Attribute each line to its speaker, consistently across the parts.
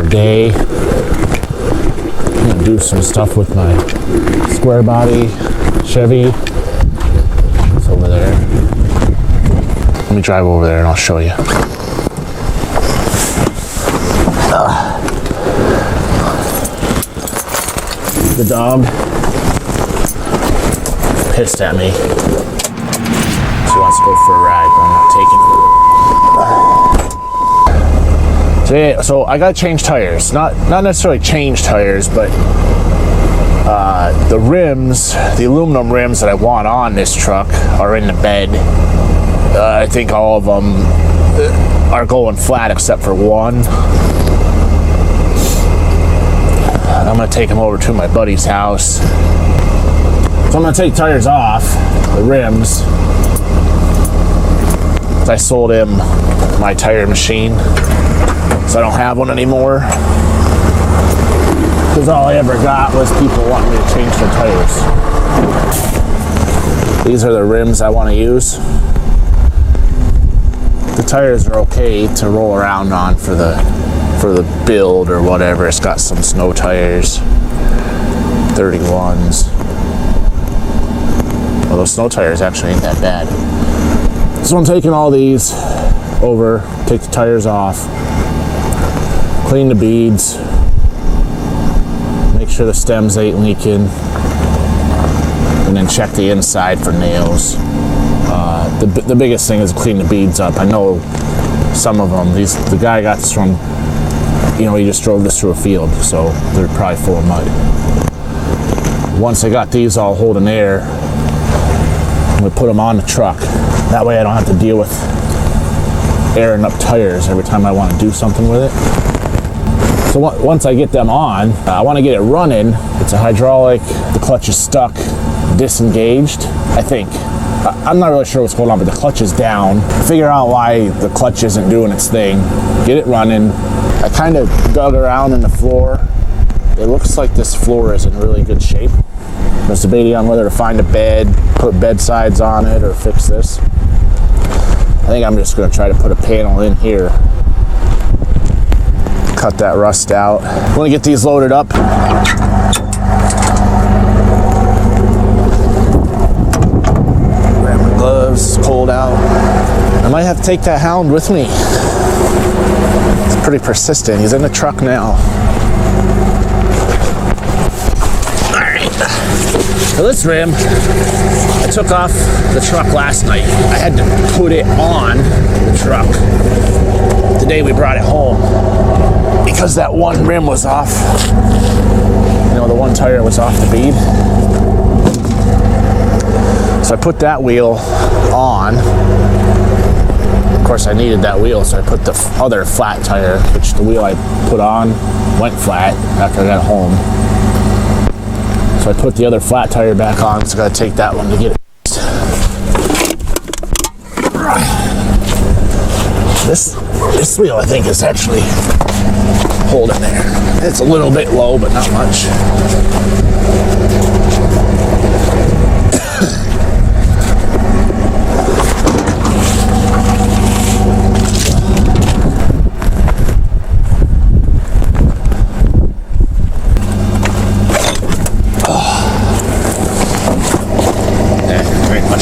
Speaker 1: day. I'm gonna do some stuff with my square body Chevy. It's over there. Let me drive over there and I'll show you. The dog pissed at me. She wants to go for a ride, but I'm not taking her. So I got to change tires. Not necessarily change tires, but the rims, the aluminum rims that I want on this truck are in the bed. I think all of them are going flat except for one. I'm gonna take them over to my buddy's house. So I'm gonna take tires off, the rims. I sold him my tire machine, so I don't have one anymore. Because all I ever got was people wanting me to change their tires. These are the rims I want to use. The tires are okay to roll around on for the build or whatever. It's got some snow tires, 31s. Well, those snow tires actually ain't that bad. So I'm taking all these over, take the tires off, clean the beads, make sure the stems ain't leaking, and then check the inside for nails. The biggest thing is clean the beads up. I know some of them, the guy got this from, he just drove this through a field, so they're probably full of mud. Once I got these all holding air, I'm gonna put them on the truck. That way I don't have to deal with airing up tires every time I want to do something with it. So once I get them on, I want to get it running. It's a hydraulic, the clutch is stuck, disengaged, I think. I'm not really sure what's going on, but the clutch is down. Figure out why the clutch isn't doing its thing. Get it running. I kind of dug around in the floor. It looks like this floor is in really good shape. I was debating on whether to find a bed, put bed sides on it, or fix this. I think I'm just going to try to put a panel in here. Cut that rust out. I'm going to get these loaded up. Grab my gloves, it's cold out. I might have to take that hound with me. He's pretty persistent. He's in the truck now. So this rim, I took off the truck last night. I had to put it on the truck the day we brought it home because that one rim was off. The one tire was off the bead. So I put that wheel on. Of course, I needed that wheel, so I put the other flat tire, which the wheel I put on went flat after I got home. So I put the other flat tire back on, so I gotta take that one to get it. This wheel, I think, is actually holding there. It's a little bit low, but not much.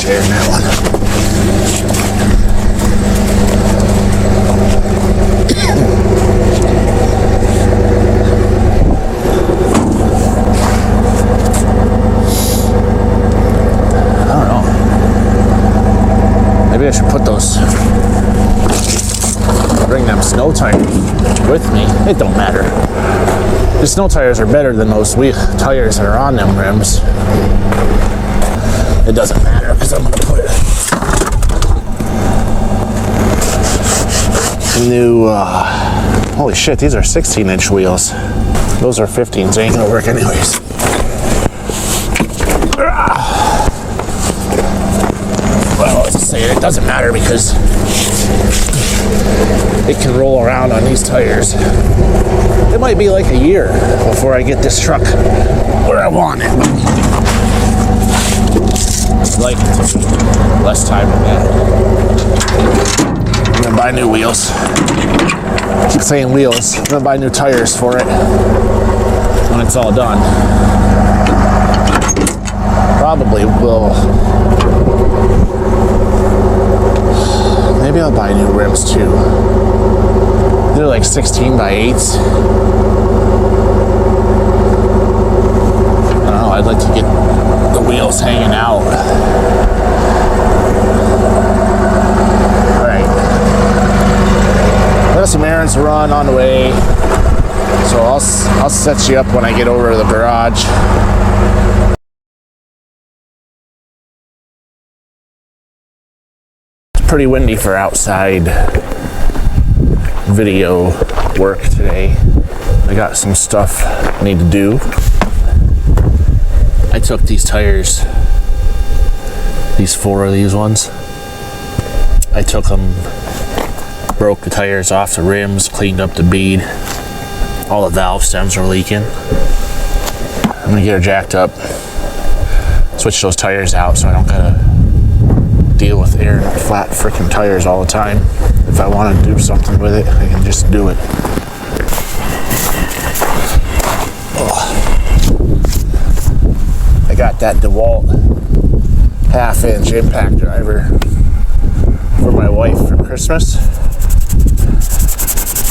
Speaker 1: Air in that one. I don't know. Maybe I should put those, bring them snow tires with me. It don't matter. The snow tires are better than those tires that are on them rims. It doesn't matter because I'm going to put new, holy shit, these are 16-inch wheels. Those are 15s, they ain't going to work anyways. Well, let's say it doesn't matter because it can roll around on these tires. It might be like a year before I get this truck where I want it. Like less time than that. I'm gonna buy new wheels. Same wheels. I'm gonna buy new tires for it when it's all done. Probably will. Maybe I'll buy new rims too. They're like 16 by 8s. I don't know, I'd like to get the wheels hanging out. Alright. Got some errands to run on the way. So I'll set you up when I get over to the garage. It's pretty windy for outside video work today. I got some stuff I need to do. I took these tires, these 4 of these ones. I took them, broke the tires off the rims, cleaned up the bead. All the valve stems are leaking. I'm gonna get her jacked up, switch those tires out so I don't gotta deal with air and flat freaking tires all the time. If I want to do something with it, I can just do it. I got that DeWalt 1/2-inch impact driver for my wife for Christmas,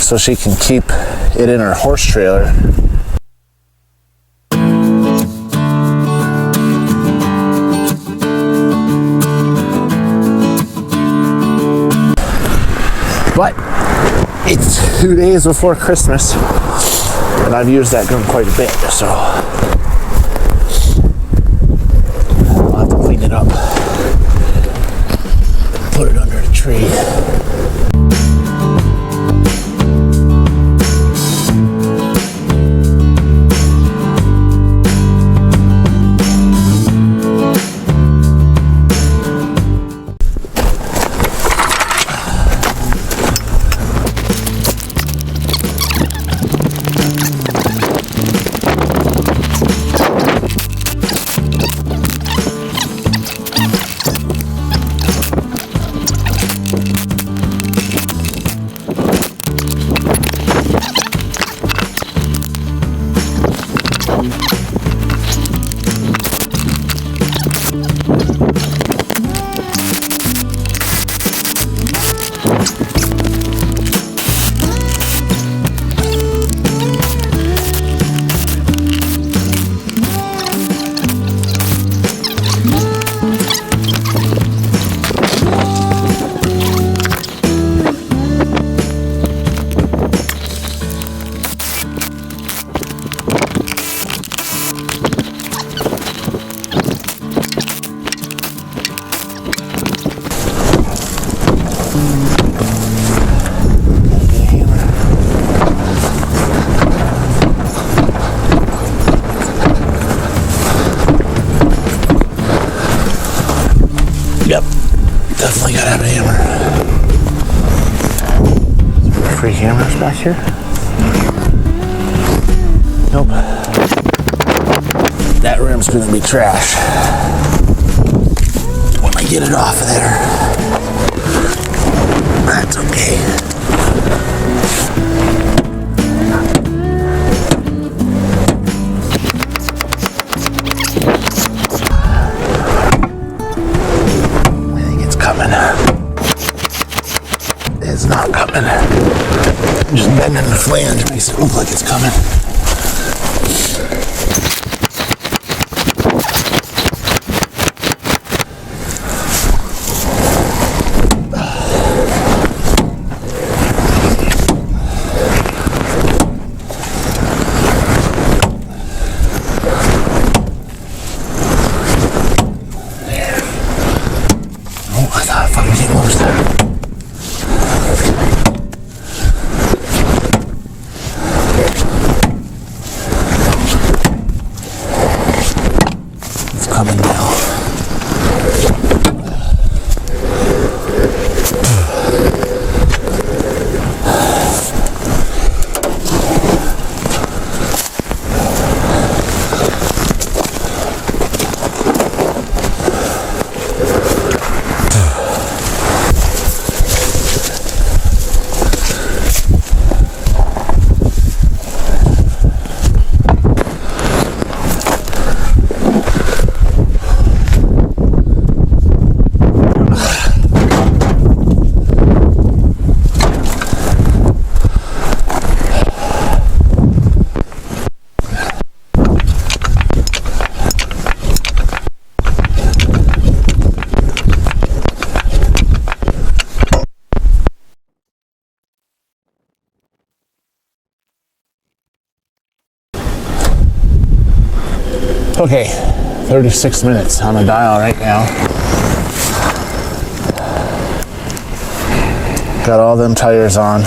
Speaker 1: so she can keep it in her horse trailer. But it's 2 days before Christmas, and I've used that gun quite a bit, so I'll have to clean it up, put it under the tree. Yep, definitely gotta have a hammer. Free hammers back here? Nope. That rim's gonna be trash when I get it off of there. That's okay. It's not coming. Just bending the flange makes it look like it's coming. There. Oh, I thought I fucking came loose there. Coming now. Okay, 36 minutes on the dial right now. Got all them tires on.